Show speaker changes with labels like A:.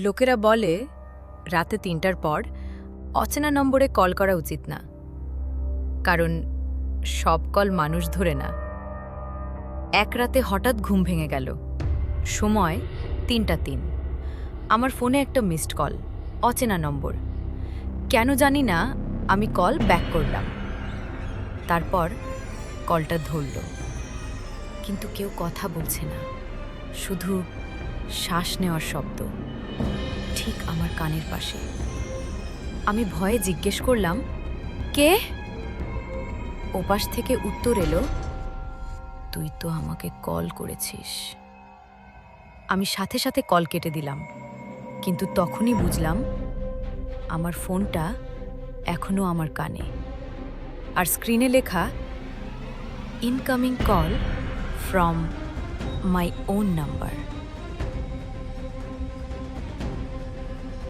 A: লোকেরা বলে রাতে ৩টার পর অচেনা নম্বরে কল করা উচিত না, কারণ সব কল মানুষ ধরে না। এক রাতে হঠাৎ ঘুম ভেঙে গেল। সময় ৩টা ৩। আমার ফোনে একটা মিসড কল, অচেনা নম্বর। কেন জানি না, আমি কল ব্যাক করলাম। তারপর কলটা ধরল, কিন্তু কেউ কথা বলছে না, শুধু শ্বাস নেওয়ার শব্দ ঠিক আমার কানের পাশে। আমি ভয়ে জিজ্ঞেস করলাম, কে? ওপাশ থেকে উত্তর এলো, তুই তো আমাকে কল করেছিস। আমি সাথে সাথে কল কেটে দিলাম, কিন্তু তখনই বুঝলাম আমার ফোনটা এখনো আমার কানে, আর স্ক্রিনে লেখা, incoming call from my own number.